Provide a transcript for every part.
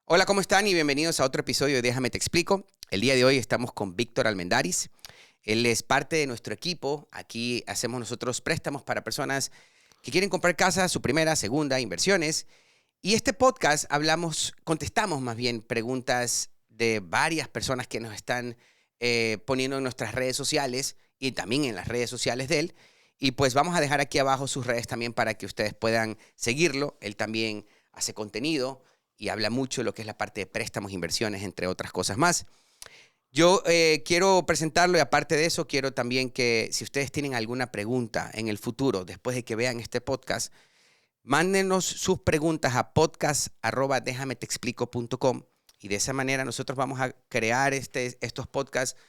Hola, ¿cómo están? Y bienvenidos a otro episodio de Déjame Te Explico. El día de hoy estamos con Víctor Almendaris. Él es parte de nuestro equipo. Aquí hacemos nosotros préstamos para personas que quieren comprar casa, su primera, segunda, inversiones. Y este podcast contestamos más bien preguntas de varias personas que nos están poniendo en nuestras redes sociales y también en las redes sociales de él. Y pues vamos a dejar aquí abajo sus redes también para que ustedes puedan seguirlo. Él también hace contenido y habla mucho de lo que es la parte de préstamos, inversiones, entre otras cosas más. Yo quiero presentarlo y aparte de eso, quiero también que si ustedes tienen alguna pregunta en el futuro, después de que vean este podcast, mándenos sus preguntas a podcast@dejametexplico.com y de esa manera nosotros vamos a crear estos podcasts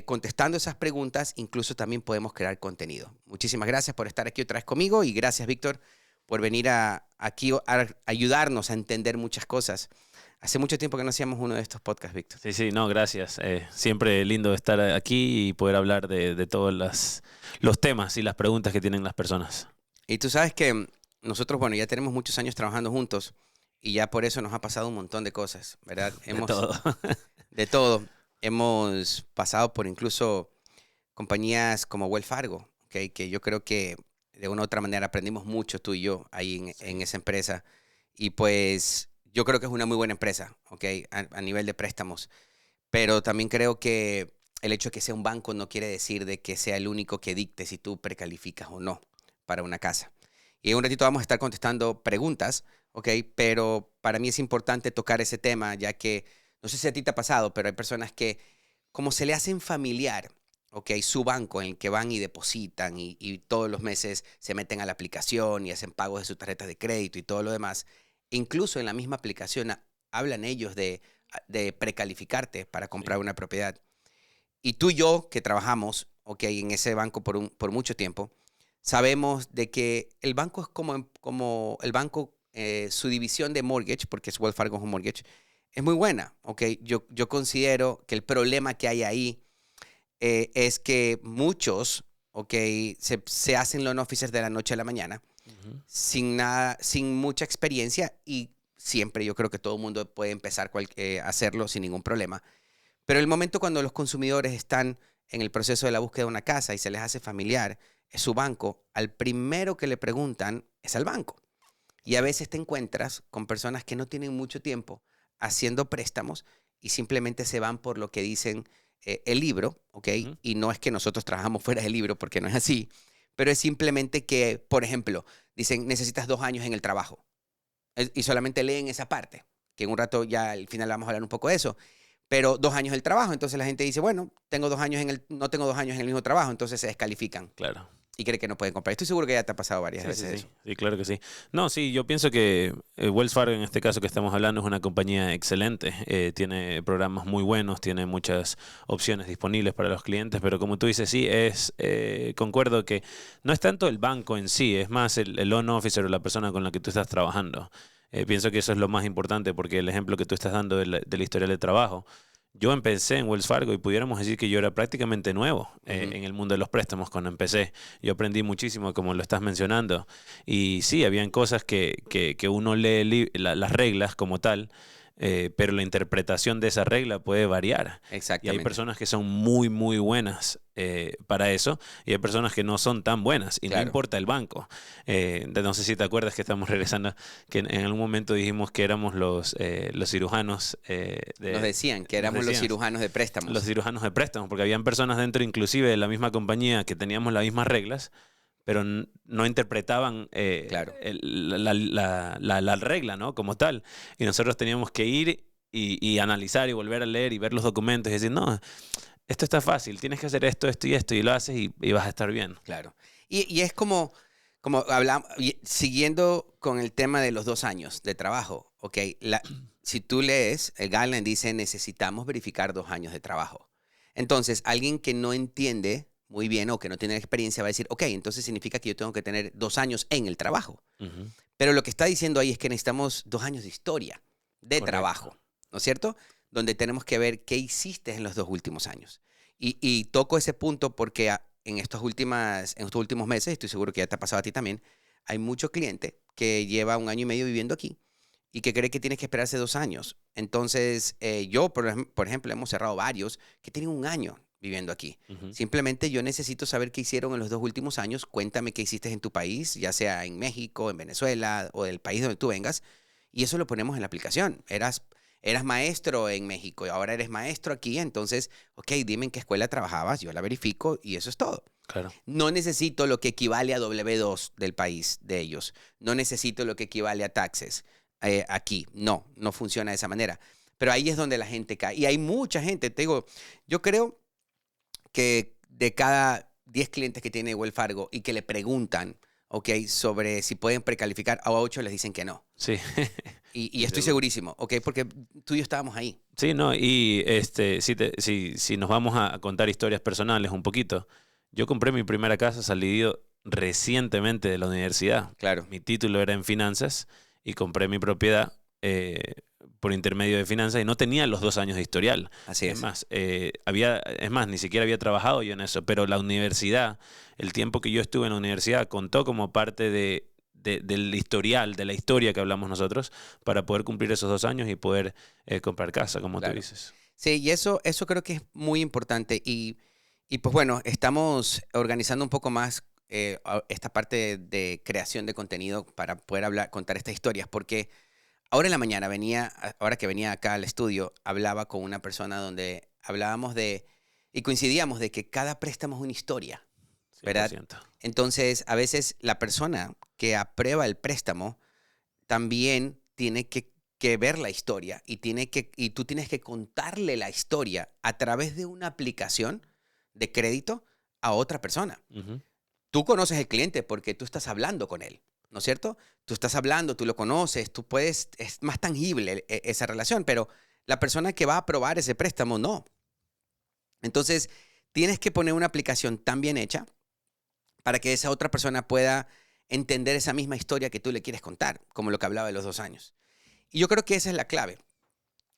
contestando esas preguntas. Incluso también podemos crear contenido. Muchísimas gracias por estar aquí otra vez conmigo y gracias, Víctor, por venir aquí a ayudarnos a entender muchas cosas. Hace mucho tiempo que no hacíamos uno de estos podcasts, Víctor. Sí, no, gracias. Siempre lindo estar aquí y poder hablar de todos los temas y las preguntas que tienen las personas. Y tú sabes que nosotros, bueno, ya tenemos muchos años trabajando juntos y ya por eso nos ha pasado un montón de cosas, ¿verdad? De todo. De todo. Hemos pasado por incluso compañías como Wells Fargo, ¿okay? Que yo creo que de una u otra manera aprendimos mucho tú y yo ahí en esa empresa. Y pues yo creo que es una muy buena empresa, ¿okay? A nivel de préstamos. Pero también creo que el hecho de que sea un banco no quiere decir de que sea el único que dicte si tú precalificas o no para una casa. Y en un ratito vamos a estar contestando preguntas, ¿ok? Pero para mí es importante tocar ese tema, ya que no sé si a ti te ha pasado, pero hay personas que como se le hacen familiar, ¿ok? Su banco en el que van y depositan y todos los meses se meten a la aplicación y hacen pagos de sus tarjetas de crédito y todo lo demás. Incluso en la misma aplicación hablan ellos de precalificarte para comprar Sí. una propiedad. Y tú y yo, que trabajamos, ¿ok? En ese banco por mucho tiempo, sabemos de que el banco es como el banco, su división de mortgage, porque es Wells Fargo Home Mortgage, es muy buena, ¿ok? Yo considero que el problema que hay ahí es que muchos, ¿ok? Se hacen loan officers de la noche a la mañana Ujú. sin nada, sin mucha experiencia y siempre yo creo que todo el mundo puede empezar a hacerlo sin ningún problema. Pero el momento cuando los consumidores están en el proceso de la búsqueda de una casa y se les hace familiar, es su banco, al primero que le preguntan es al banco. Y a veces te encuentras con personas que no tienen mucho tiempo haciendo préstamos y simplemente se van por lo que dicen el libro, ¿ok? Ujú. Y no es que nosotros trabajamos fuera del libro porque no es así, pero es simplemente que, por ejemplo, dicen necesitas 2 años en el trabajo y solamente leen esa parte, que en un rato ya al final vamos a hablar un poco de eso, pero 2 años del trabajo, entonces la gente dice, bueno, no tengo 2 años en el mismo trabajo, entonces se descalifican Claro. y creen que no pueden comprar. Estoy seguro que ya te ha pasado varias Sí, sí, veces sí. eso. Sí, claro que sí. No, sí, yo pienso que Wells Fargo, en este caso que estamos hablando, es una compañía excelente. Tiene programas muy buenos, tiene muchas opciones disponibles para los clientes, pero como tú dices, sí, concuerdo que no es tanto el banco en sí, es más el loan officer o la persona con la que tú estás trabajando. Pienso que eso es lo más importante porque el ejemplo que tú estás dando de la historial de trabajo. Yo empecé en Wells Fargo y pudiéramos decir que yo era prácticamente nuevo Ujú. en el mundo de los préstamos cuando empecé. Yo aprendí muchísimo, como lo estás mencionando. Y sí, habían cosas que uno lee las reglas como tal, pero la interpretación de esa regla puede variar. Y hay Exactamente, personas que son muy, muy buenas para eso, y hay personas que no son tan buenas, y no claro. importa el banco. No sé si te acuerdas que estamos regresando, que en algún momento dijimos que éramos los cirujanos Nos decían que nos éramos los decían cirujanos de los préstamos. cirujanos de préstamos, porque habían personas dentro inclusive de la misma compañía que teníamos las mismas reglas, pero no interpretaban Claro. la regla, ¿no? Como tal. Y nosotros teníamos que ir y analizar y volver a leer y ver los documentos y decir, no, esto está fácil, tienes que hacer esto, y lo haces y vas a estar bien. Claro. Y es como hablamos, siguiendo con el tema de los 2 años de trabajo, ¿ok? Si tú lees, el guideline dice necesitamos verificar 2 años de trabajo. Entonces, alguien que no entiende muy bien o que no tiene experiencia va a decir, ok, entonces significa que yo tengo que tener 2 años en el trabajo. Ujú. Pero lo que está diciendo ahí es que necesitamos 2 años de historia, de Correcto. trabajo, ¿no es cierto? Donde tenemos que ver qué hiciste en los 2 últimos años. Y toco ese punto porque en estos últimos meses, estoy seguro que ya te ha pasado a ti también, hay mucho cliente que lleva 1 año y medio viviendo aquí y que cree que tienes que esperarse 2 años. Entonces, yo, por ejemplo, hemos cerrado varios que tienen 1 año viviendo aquí. Ujú. Simplemente yo necesito saber qué hicieron en los 2 últimos años. Cuéntame qué hiciste en tu país, ya sea en México, en Venezuela o del país donde tú vengas. Y eso lo ponemos en la aplicación. Eras maestro en México y ahora eres maestro aquí. Entonces, ok, dime en qué escuela trabajabas, yo la verifico y eso es todo. Claro. No necesito lo que equivale a W2 del país de ellos. No necesito lo que equivale a taxes aquí. No funciona de esa manera. Pero ahí es donde la gente cae. Y hay mucha gente, te digo, yo creo que de cada 10 clientes que tiene Wells Fargo y que le preguntan, ok, sobre si pueden precalificar, a 8 les dicen que no. Sí. Y estoy segurísimo, ok, porque tú y yo estábamos ahí. Sí, no, y si nos vamos a contar historias personales un poquito, yo compré mi primera casa salido recientemente de la universidad. Claro, Mi título era en finanzas y compré mi propiedad por intermedio de finanzas y no tenía los 2 años de historial. así Es es. más, ni siquiera había trabajado yo en eso, pero la universidad, el tiempo que yo estuve en la universidad contó como parte del historial, de la historia que hablamos nosotros, para poder cumplir esos 2 años y poder comprar casa, como tú Claro. dices. Sí, y eso creo que es muy importante. Y pues bueno, estamos organizando un poco más esta parte de creación de contenido para poder contar estas historias, porque ahora en la mañana ahora que venía acá al estudio, hablaba con una persona donde hablábamos y coincidíamos de que cada préstamo es una historia, ¿verdad? 100%. Entonces, a veces la persona que aprueba el préstamo también tiene que ver la historia y tú tienes que contarle la historia a través de una aplicación de crédito a otra persona. Ujú. Tú conoces al cliente porque tú estás hablando con él, ¿no es cierto? Tú estás hablando, tú lo conoces, es más tangible esa relación, pero la persona que va a aprobar ese préstamo no. Entonces, tienes que poner una aplicación tan bien hecha para que esa otra persona pueda entender esa misma historia que tú le quieres contar, como lo que hablaba de los 2 años. Y yo creo que esa es la clave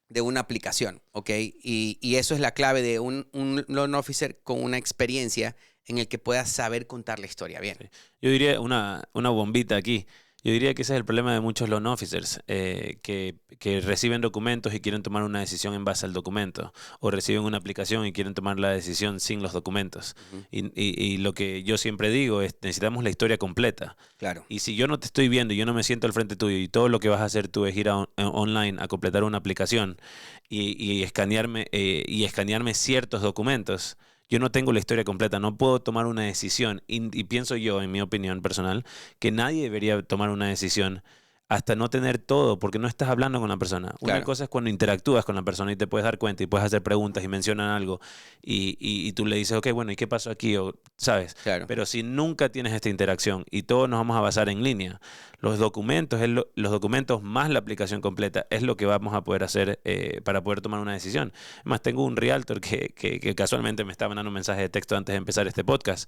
de una aplicación, ¿ok? Y eso es la clave de un loan officer con una experiencia en el que pueda saber contar la historia bien. Sí. Yo diría una bombita aquí. Yo diría que ese es el problema de muchos loan officers, que reciben documentos y quieren tomar una decisión en base al documento, o reciben una aplicación y quieren tomar la decisión sin los documentos. Ujú. Y lo que yo siempre digo es, necesitamos la historia completa. Claro, Y si yo no te estoy viendo y yo no me siento al frente tuyo y todo lo que vas a hacer tú es ir online a completar una aplicación y escanearme ciertos documentos, yo no tengo la historia completa, no puedo tomar una decisión. Y pienso yo, en mi opinión personal, que nadie debería tomar una decisión hasta no tener todo, porque no estás hablando con la persona. Una claro, cosa es cuando interactúas con la persona y te puedes dar cuenta y puedes hacer preguntas y mencionan algo y tú le dices, ok, bueno, ¿y qué pasó aquí? O, ¿sabes? claro, Pero si nunca tienes esta interacción y todos nos vamos a basar en línea, los documentos, los documentos más la aplicación completa es lo que vamos a poder hacer para poder tomar una decisión. Además, tengo un realtor que casualmente me estaba mandando un mensaje de texto antes de empezar este podcast,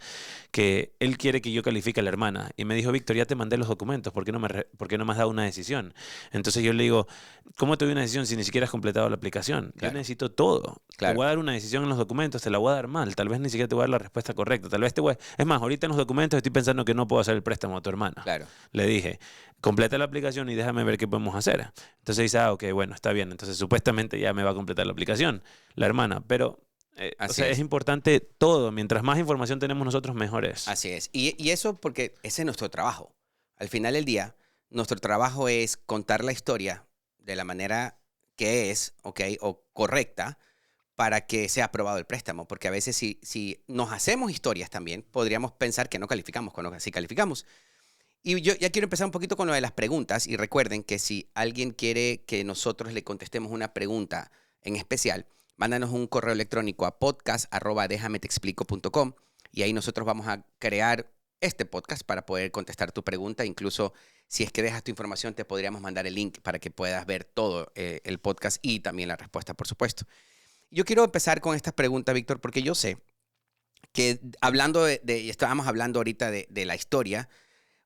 que él quiere que yo califique a la hermana. Y me dijo, Víctor, ya te mandé los documentos, ¿por qué no me has dado una decisión? Entonces yo le digo, ¿cómo te doy una decisión si ni siquiera has completado la aplicación? Yo claro, necesito todo. Te claro, voy a dar una decisión en los documentos, te la voy a dar mal. Tal vez ni siquiera te voy a dar la respuesta correcta. Tal vez Es más, ahorita en los documentos estoy pensando que no puedo hacer el préstamo a tu hermana. claro. Le dije, completa la aplicación y déjame ver qué podemos hacer. Entonces dice, ok, bueno, está bien. Entonces supuestamente ya me va a completar la aplicación, la hermana. Pero, Así es es. importante todo. Mientras más información tenemos nosotros, mejor es. Así es. Y eso porque ese es nuestro trabajo. Al final del día, nuestro trabajo es contar la historia de la manera que es, ¿ok? O correcta para que sea aprobado el préstamo. Porque a veces si nos hacemos historias también, podríamos pensar que no calificamos cuando sí calificamos. Y yo ya quiero empezar un poquito con lo de las preguntas. Y recuerden que si alguien quiere que nosotros le contestemos una pregunta en especial, mándanos un correo electrónico a podcast@dejametexplico.com y ahí nosotros vamos a crear este podcast para poder contestar tu pregunta. Incluso si es que dejas tu información, te podríamos mandar el link para que puedas ver todo el podcast y también la respuesta, por supuesto. Yo quiero empezar con esta pregunta, Víctor, porque yo sé que hablando estábamos hablando ahorita de la historia.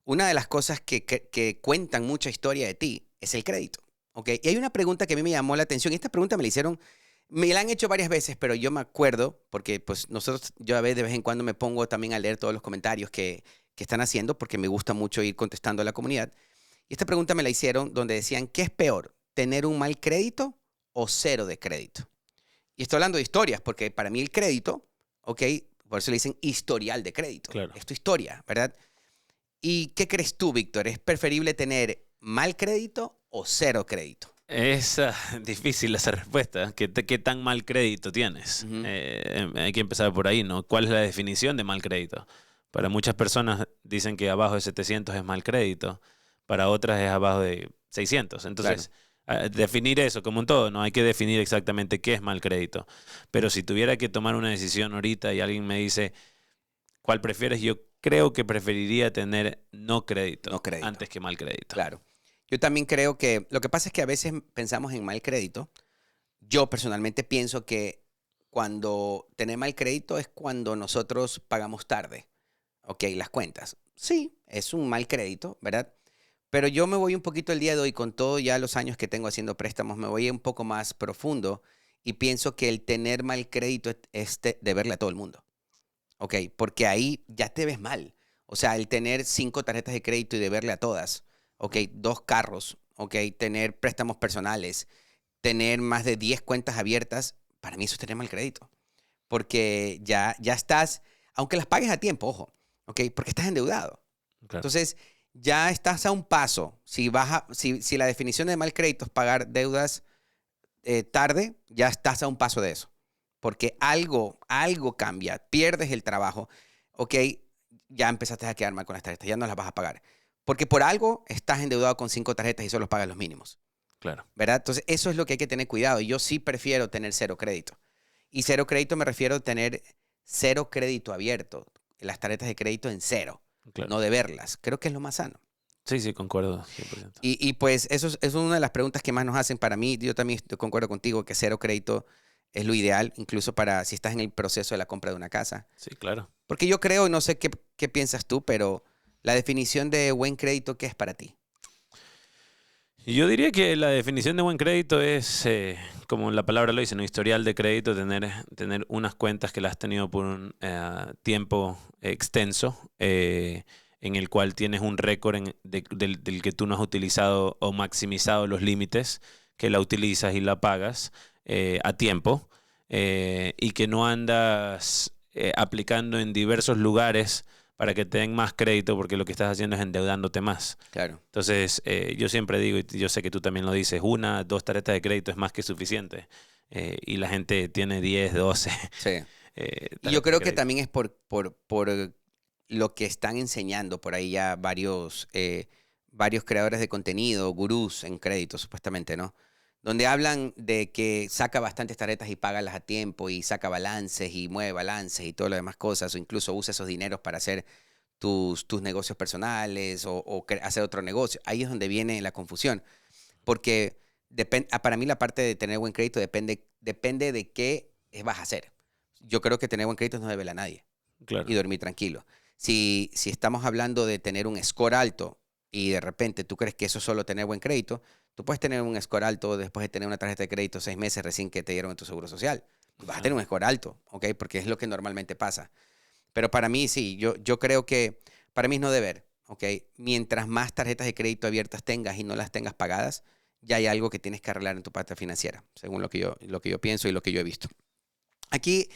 Una de las cosas que cuentan mucha historia de ti es el crédito, ¿ok? Y hay una pregunta que a mí me llamó la atención. Y esta pregunta me la han hecho varias veces, pero yo me acuerdo, porque pues yo a veces de vez en cuando me pongo también a leer todos los comentarios que están haciendo, porque me gusta mucho ir contestando a la comunidad. Y esta pregunta me la hicieron donde decían, ¿qué es peor? ¿Tener un mal crédito o cero de crédito? Y estoy hablando de historias, porque para mí el crédito, ¿ok? Por eso le dicen historial de crédito. Claro. Es tu historia, ¿verdad? ¿Y qué crees tú, Víctor? ¿Es preferible tener mal crédito o cero crédito? Es difícil esa respuesta. ¿Qué tan mal crédito tienes? Ujú. Hay que empezar por ahí, ¿no? ¿Cuál es la definición de mal crédito? Para muchas personas dicen que abajo de 700 es mal crédito, para otras es abajo de 600. Entonces, definir eso como un todo, no hay que definir exactamente qué es mal crédito. Pero si tuviera que tomar una decisión ahorita y alguien me dice, ¿cuál prefieres? Yo creo que preferiría tener no crédito, No crédito. antes que mal crédito. Claro. Yo también creo que lo que pasa es que a veces pensamos en mal crédito. Yo personalmente pienso que cuando tener mal crédito es cuando nosotros pagamos tarde, ¿ok? Las cuentas. Sí, es un mal crédito, ¿verdad? Pero yo me voy un poquito el día de hoy, con todo ya los años que tengo haciendo préstamos, me voy un poco más profundo y pienso que el tener mal crédito es deberle a todo el mundo, ¿ok? Porque ahí ya te ves mal. O sea, el tener 5 tarjetas de crédito y deberle a todas, ¿ok? 2 carros, ¿ok? Tener préstamos personales, tener más de 10 cuentas abiertas, para mí eso es tener mal crédito. Porque ya estás, aunque las pagues a tiempo, ojo, ¿ok? Porque estás endeudado. Claro. Entonces, ya estás a un paso. Si la definición de mal crédito es pagar deudas tarde, ya estás a un paso de eso. Porque algo cambia, pierdes el trabajo, ¿ok? Ya empezaste a quedar mal con las tarjetas, ya no las vas a pagar. Porque por algo estás endeudado con 5 tarjetas y solo pagas los mínimos, Claro. ¿verdad? Entonces, eso es lo que hay que tener cuidado. Y yo sí prefiero tener cero crédito. Y cero crédito me refiero a tener cero crédito abierto, las tarjetas de crédito en cero, Claro. no deberlas. Creo que es lo más sano. Sí, concuerdo 100%. Y pues eso es una de las preguntas que más nos hacen. Para mí, yo también concuerdo contigo que cero crédito es lo ideal, incluso para si estás en el proceso de la compra de una casa. Sí, claro. Porque yo creo, no sé qué piensas tú, pero la definición de buen crédito, ¿qué es para ti? Yo diría que la definición de buen crédito es, como la palabra lo dice, ¿no? Historial de crédito, tener unas cuentas que las has tenido por un tiempo extenso, en el cual tienes un récord del que tú no has utilizado o maximizado los límites, que la utilizas y la pagas a tiempo, y que no andas aplicando en diversos lugares para que te den más crédito, porque lo que estás haciendo es endeudándote más. Claro. Entonces, yo siempre digo, y yo sé que tú también lo dices, 1, 2 tarjetas de crédito es más que suficiente. Y la gente tiene 10, 12. Sí. Y yo creo que también es por lo que están enseñando por ahí ya varios creadores de contenido, gurús en crédito, supuestamente, ¿no? Donde hablan de que saca bastantes tarjetas y págalas a tiempo y saca balances y mueve balances y todo lo demás cosas, o incluso usa esos dineros para hacer tus negocios personales o hacer otro negocio. Ahí es donde viene la confusión, porque para mí la parte de tener buen crédito depende de qué vas a hacer. Yo creo que tener buen crédito no debe a nadie. Claro. Y dormir tranquilo. Si estamos hablando de tener un score alto y de repente tú crees que eso es solo tener buen crédito, tú puedes tener un score alto después de tener una tarjeta de crédito 6 meses recién que te dieron en tu seguro social. Vas a tener un score alto, ¿ok? Porque es lo que normalmente pasa. Pero para mí sí, yo creo que para mí es no deber, ¿ok? Mientras más tarjetas de crédito abiertas tengas y no las tengas pagadas, ya hay algo que tienes que arreglar en tu parte financiera, según lo que yo pienso y lo que yo he visto. Aquí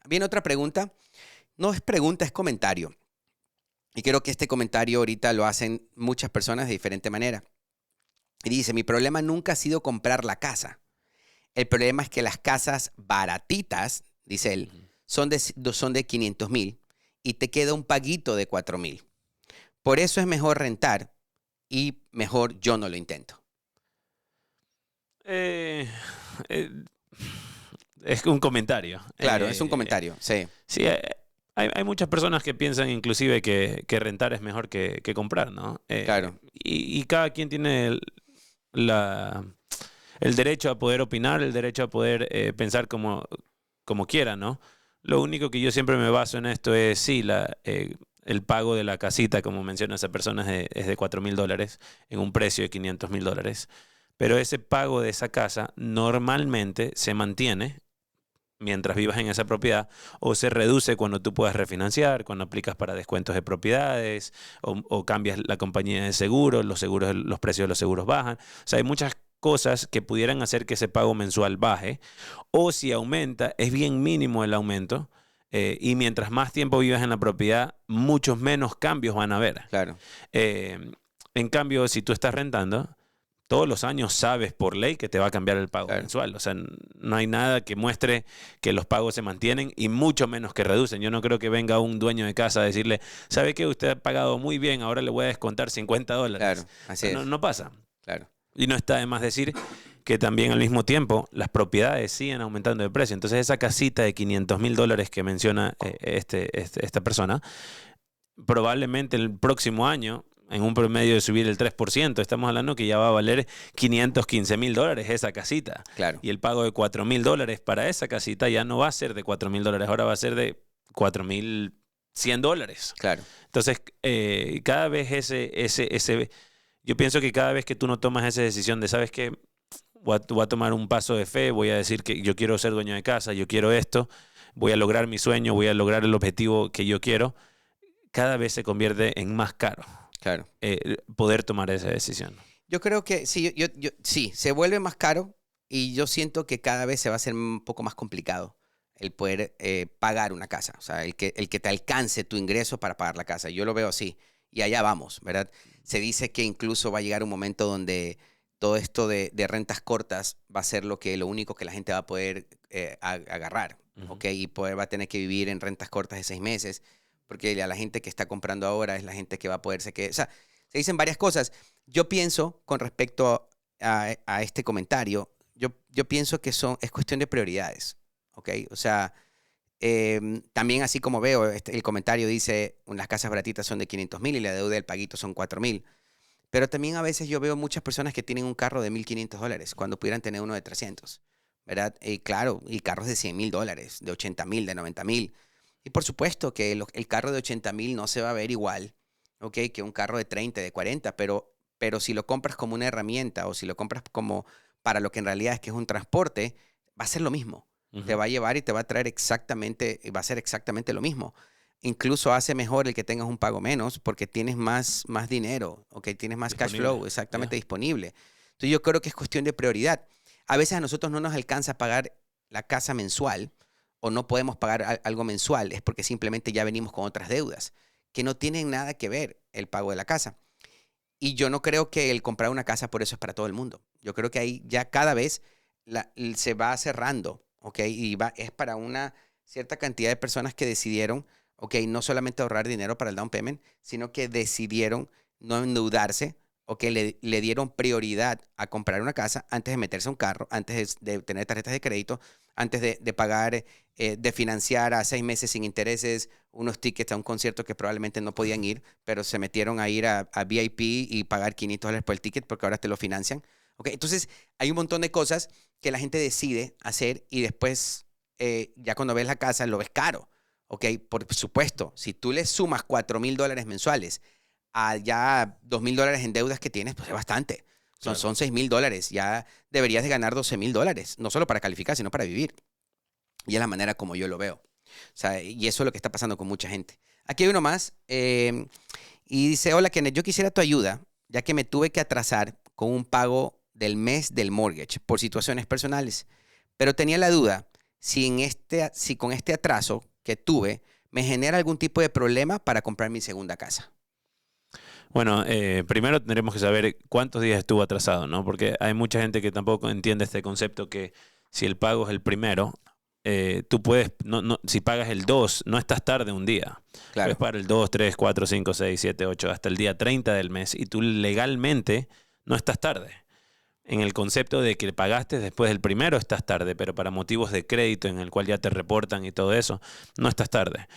viene otra pregunta. No es pregunta, es comentario. Y creo que este comentario ahorita lo hacen muchas personas de diferente manera. Y dice, mi problema nunca ha sido comprar la casa. El problema es que las casas baratitas, dice él, son de 500,000 y te queda un paguito de 4,000. Por eso es mejor rentar y mejor yo no lo intento. Es un comentario. Claro, es un comentario, sí. Sí, hay muchas personas que piensan inclusive que rentar es mejor que comprar, ¿no? Claro. Y cada quien tiene el derecho a poder opinar, el derecho a poder pensar como quiera, ¿no? Lo único que yo siempre me baso en esto es, sí, el pago de la casita, como menciona esa persona, es de $4,000 en un precio de $500,000. Pero ese pago de esa casa normalmente se mantiene mientras vivas en esa propiedad, o se reduce cuando tú puedas refinanciar, cuando aplicas para descuentos de propiedades, o cambias la compañía de seguros, los precios de los seguros bajan. O sea, hay muchas cosas que pudieran hacer que ese pago mensual baje, o si aumenta, es bien mínimo el aumento, y mientras más tiempo vivas en la propiedad, muchos menos cambios van a haber. Claro. En cambio, si tú estás rentando, todos los años sabes por ley que te va a cambiar el pago Claro. mensual. O sea, no hay nada que muestre que los pagos se mantienen y mucho menos que reducen. Yo no creo que venga un dueño de casa a decirle, ¿sabe qué? Usted ha pagado muy bien, ahora le voy a descontar $50. Claro, así No, es. no pasa. Claro. Y no está de más decir que también al mismo tiempo las propiedades siguen aumentando de precio. Entonces esa casita de $500,000 que menciona esta persona, probablemente el próximo año, en un promedio de subir el 3%, estamos hablando que ya va a valer $515,000 esa casita. Claro. Y el pago de $4,000 para esa casita ya no va a ser de $4,000, ahora va a ser de $4,100. Claro. Entonces, cada vez yo pienso que cada vez que tú no tomas esa decisión de, ¿sabes qué? Voy a tomar un paso de fe, voy a decir que yo quiero ser dueño de casa, yo quiero esto, voy a lograr mi sueño, voy a lograr el objetivo que yo quiero, cada vez se convierte en más caro. Claro. Poder tomar esa decisión. Yo creo que sí, sí, se vuelve más caro y yo siento que cada vez se va a hacer un poco más complicado el poder pagar una casa. O sea, el que te alcance tu ingreso para pagar la casa. Yo lo veo así y allá vamos, ¿verdad? Se dice que incluso va a llegar un momento donde todo esto de rentas cortas va a ser lo único que la gente va a poder agarrar, ¿ok? Y va a tener que vivir en rentas cortas de 6 meses, porque a la gente que está comprando ahora es la gente que va a poderse quedar. O sea, se dicen varias cosas. Yo pienso, con respecto a este comentario, yo pienso que es cuestión de prioridades, ¿ok? O sea, también así como veo, el comentario dice, las casas baratitas son de 500,000 y la deuda del paguito son 4,000. Pero también a veces yo veo muchas personas que tienen un carro de $1,500 cuando pudieran tener uno de 300, ¿verdad? Y claro, y carros de $100,000, de 80,000, de 90,000. Y por supuesto que el carro de 80,000 no se va a ver igual, ¿ok? Que un carro de 30, de 40, pero si lo compras como una herramienta o si lo compras como para lo que en realidad es que es un transporte, va a ser lo mismo. Te va a llevar y te va a traer va a ser exactamente lo mismo. Incluso hace mejor el que tengas un pago menos porque tienes más dinero, ¿ok? Tienes más cash flow exactamente disponible. Entonces yo creo que es cuestión de prioridad. A veces a nosotros no nos alcanza a pagar la casa mensual, o no podemos pagar algo mensual, es porque simplemente ya venimos con otras deudas que no tienen nada que ver el pago de la casa. Y yo no creo que el comprar una casa por eso es para todo el mundo. Yo creo que ahí ya cada vez se va cerrando, ¿ok? Y es para una cierta cantidad de personas que decidieron, ¿ok? No solamente ahorrar dinero para el down payment, sino que decidieron no endeudarse, ¿ok? Le dieron prioridad a comprar una casa antes de meterse a un carro, antes de tener tarjetas de crédito, antes de pagar, de financiar a 6 meses sin intereses unos tickets a un concierto que probablemente no podían ir, pero se metieron a ir a VIP y pagar $500 por el ticket porque ahora te lo financian. ¿Okay? Entonces, hay un montón de cosas que la gente decide hacer y después, ya cuando ves la casa, lo ves caro. ¿Okay? Por supuesto, si tú le sumas $4,000 mensuales a ya $2,000 en deudas que tienes, pues es bastante. Son $6,000. Ya deberías de ganar $12,000, no solo para calificar, sino para vivir. Y es la manera como yo lo veo. O sea, y eso es lo que está pasando con mucha gente. Aquí hay uno más. Y dice, hola Kenneth, yo quisiera tu ayuda, ya que me tuve que atrasar con un pago del mes del mortgage por situaciones personales. Pero tenía la duda si con este atraso que tuve me genera algún tipo de problema para comprar mi segunda casa. Bueno, primero tendremos que saber cuántos días estuvo atrasado, ¿no? Porque hay mucha gente que tampoco entiende este concepto que si el pago es el primero, tú puedes, si pagas el 2, no estás tarde un día. Claro. Puedes pagar el 2, 3, 4, 5, 6, 7, 8, hasta el día 30 del mes y tú legalmente no estás tarde. En el concepto de que pagaste después del primero estás tarde, pero para motivos de crédito en el cual ya te reportan y todo eso, no estás tarde.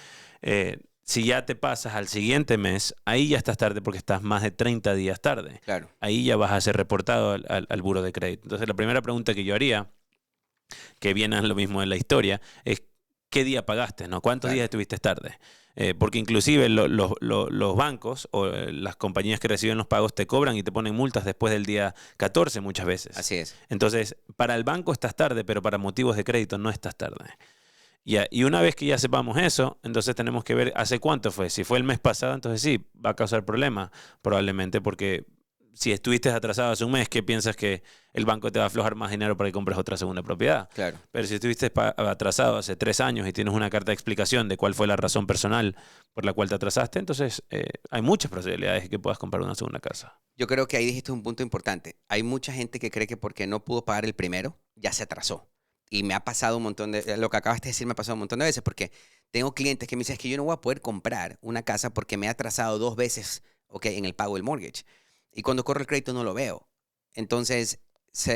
Si ya te pasas al siguiente mes, ahí ya estás tarde porque estás más de 30 días tarde. Claro. Ahí ya vas a ser reportado al buro de crédito. Entonces, la primera pregunta que yo haría, que viene a lo mismo de la historia, es qué día pagaste, ¿no? ¿Cuántos Claro. días estuviste tarde? Porque inclusive los bancos o las compañías que reciben los pagos te cobran y te ponen multas después del día 14 muchas veces. Así es. Entonces, para el banco estás tarde, pero para motivos de crédito no estás tarde. Y una vez que ya sepamos eso, entonces tenemos que ver hace cuánto fue. Si fue el mes pasado, entonces sí, va a causar problemas probablemente, porque si estuviste atrasado hace un mes, ¿qué piensas que el banco te va a aflojar más dinero para que compres otra segunda propiedad? Claro. Pero si estuviste atrasado hace 3 años y tienes una carta de explicación de cuál fue la razón personal por la cual te atrasaste, entonces hay muchas posibilidades de que puedas comprar una segunda casa. Yo creo que ahí dijiste un punto importante. Hay mucha gente que cree que porque no pudo pagar el primero, ya se atrasó. Y me ha pasado un montón de... Lo que acabaste de decir me ha pasado un montón de veces porque tengo clientes que me dicen, es que yo no voy a poder comprar una casa porque me he atrasado 2 veces, en el pago del mortgage. Y cuando corro el crédito no lo veo. Entonces,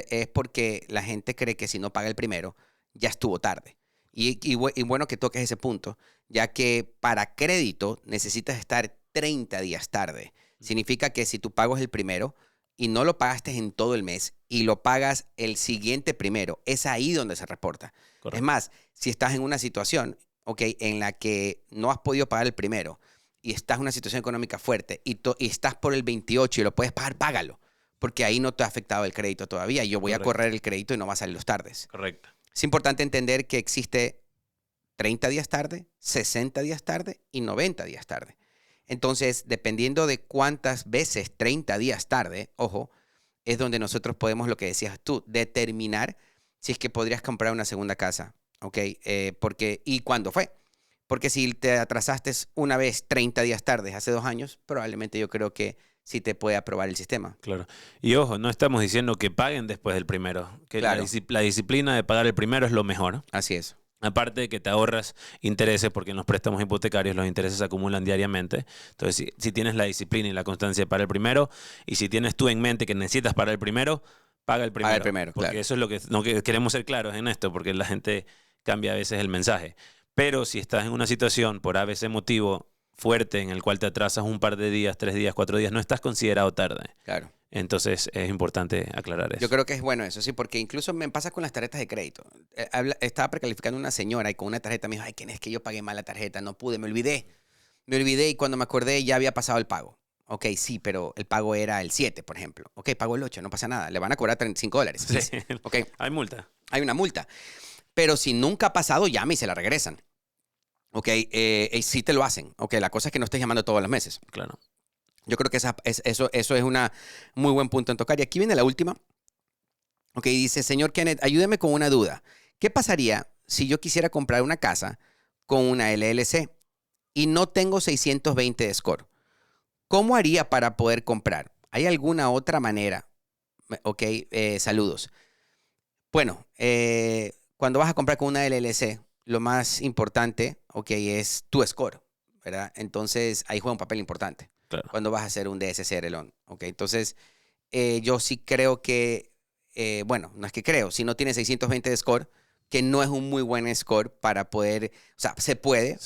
es porque la gente cree que si no paga el primero, ya estuvo tarde. Y bueno que toques ese punto, ya que para crédito necesitas estar 30 días tarde. Significa que si tu pago es el primero y no lo pagaste en todo el mes y lo pagas el siguiente primero, es ahí donde se reporta. Correcto. Es más, si estás en una situación, en la que no has podido pagar el primero y estás en una situación económica fuerte y estás por el 28 y lo puedes pagar, págalo. Porque ahí no te ha afectado el crédito todavía. Yo voy a correr el crédito y no va a salir los tardes. Correcto. Es importante entender que existe 30 días tarde, 60 días tarde y 90 días tarde. Entonces, dependiendo de cuántas veces 30 días tarde, ojo, es donde nosotros podemos, lo que decías tú, determinar si es que podrías comprar una segunda casa, ¿ok? ¿Y cuándo fue? Porque si te atrasaste una vez 30 días tarde hace 2 años, probablemente yo creo que sí te puede aprobar el sistema. Claro. Y ojo, no estamos diciendo que paguen después del primero. Que Claro. la disciplina de pagar el primero es lo mejor. Así es. Aparte de que te ahorras intereses, porque en los préstamos hipotecarios los intereses se acumulan diariamente. Entonces, si tienes la disciplina y la constancia para el primero, y si tienes tú en mente que necesitas para el primero, paga el primero. Paga el primero, porque claro. eso es lo que no queremos ser claros en esto, porque la gente cambia a veces el mensaje. Pero si estás en una situación por ABC motivo fuerte en el cual te atrasas un par de días, 3 días, 4 días, no estás considerado tarde. Claro. Entonces es importante aclarar eso. Yo creo que es bueno eso, sí, porque incluso me pasa con las tarjetas de crédito. Estaba precalificando una señora y con una tarjeta me dijo, ay, ¿quién es que yo pagué mal la tarjeta? No pude, me olvidé. Me olvidé y cuando me acordé ya había pasado el pago. Ok, sí, pero el pago era el 7, por ejemplo. Ok, pago el 8, no pasa nada. Le van a cobrar $35. Sí. Ok, Hay multa. hay una multa. Pero si nunca ha pasado, llama y se la regresan. Ok, sí te lo hacen. Ok, la cosa es que no estés llamando todos los meses. Claro. Yo creo que eso es un muy buen punto en tocar. Y aquí viene la última. Ok, dice, señor Kenneth, ayúdeme con una duda. ¿Qué pasaría si yo quisiera comprar una casa con una LLC y no tengo 620 de score? ¿Cómo haría para poder comprar? ¿Hay alguna otra manera? Ok, saludos. Bueno, cuando vas a comprar con una LLC, lo más importante, es tu score, ¿verdad? Entonces, ahí juega un papel importante. Claro. Cuando vas a hacer un DSCR loan, ¿ok? Entonces, yo sí creo que, no es que creo, si no tiene 620 de score, que no es un muy buen score para poder, o sea, se puede,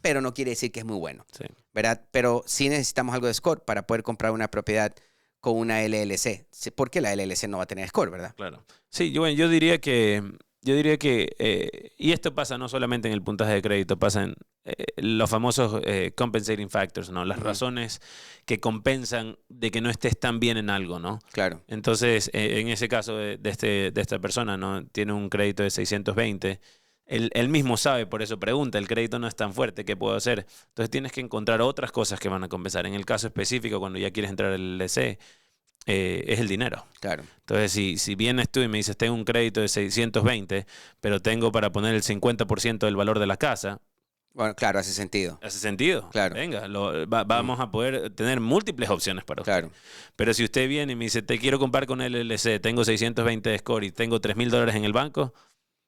pero no quiere decir que es muy bueno, sí, ¿verdad? Pero sí necesitamos algo de score para poder comprar una propiedad con una LLC, porque la LLC no va a tener score, ¿verdad? Claro. Sí, yo diría que, y esto pasa no solamente en el puntaje de crédito, pasa en los famosos compensating factors, ¿no? Las razones que compensan de que no estés tan bien en algo, ¿no? Claro. Entonces, en ese caso de esta persona, ¿no? Tiene un crédito de 620. Él mismo sabe, por eso pregunta, el crédito no es tan fuerte, ¿qué puedo hacer? Entonces tienes que encontrar otras cosas que van a compensar. En el caso específico, cuando ya quieres entrar al LLC, es el dinero. Claro. Entonces, si vienes tú y me dices, tengo un crédito de 620, pero tengo para poner el 50% del valor de la casa. Bueno, claro, hace sentido. ¿Hace sentido? Claro. Venga, vamos a poder tener múltiples opciones para usted. Claro. Pero si usted viene y me dice, te quiero comprar con el LLC, tengo 620 de score y tengo $3,000 en el banco,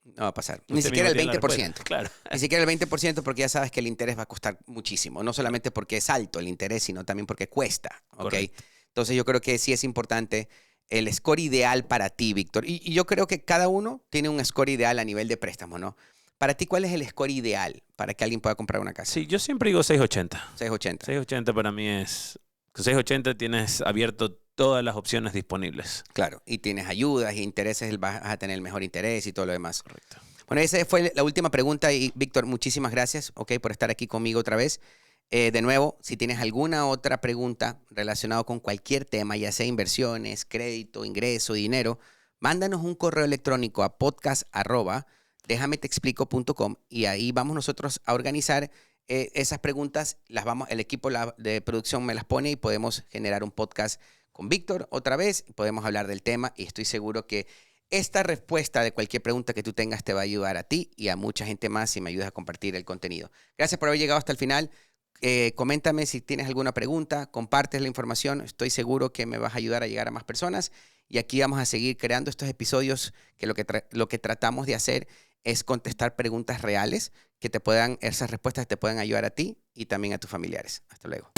no va a pasar. Ni siquiera el 20%. Claro. Ni siquiera el 20% porque ya sabes que el interés va a costar muchísimo. No solamente porque es alto el interés, sino también porque cuesta. ¿Okay? Entonces yo creo que sí es importante el score ideal para ti, Víctor. Y yo creo que cada uno tiene un score ideal a nivel de préstamo, ¿no? Para ti, ¿cuál es el score ideal para que alguien pueda comprar una casa? Sí, yo siempre digo 680. 680. 680 para mí es... Con 680 tienes abierto todas las opciones disponibles. Claro, y tienes ayudas y intereses, vas a tener el mejor interés y todo lo demás. Correcto. Bueno, esa fue la última pregunta y Víctor, muchísimas gracias, por estar aquí conmigo otra vez. De nuevo, si tienes alguna otra pregunta relacionada con cualquier tema, ya sea inversiones, crédito, ingreso, dinero, mándanos un correo electrónico a podcast@dejameteexplico.com y ahí vamos nosotros a organizar esas preguntas. El equipo de producción me las pone y podemos generar un podcast con Víctor otra vez. Podemos hablar del tema y estoy seguro que esta respuesta de cualquier pregunta que tú tengas te va a ayudar a ti y a mucha gente más si me ayudas a compartir el contenido. Gracias por haber llegado hasta el final. Coméntame si tienes alguna pregunta, compartes la información. Estoy seguro que me vas a ayudar a llegar a más personas. Y aquí vamos a seguir creando estos episodios que lo que tratamos de hacer es contestar preguntas reales esas respuestas te puedan ayudar a ti y también a tus familiares. Hasta luego.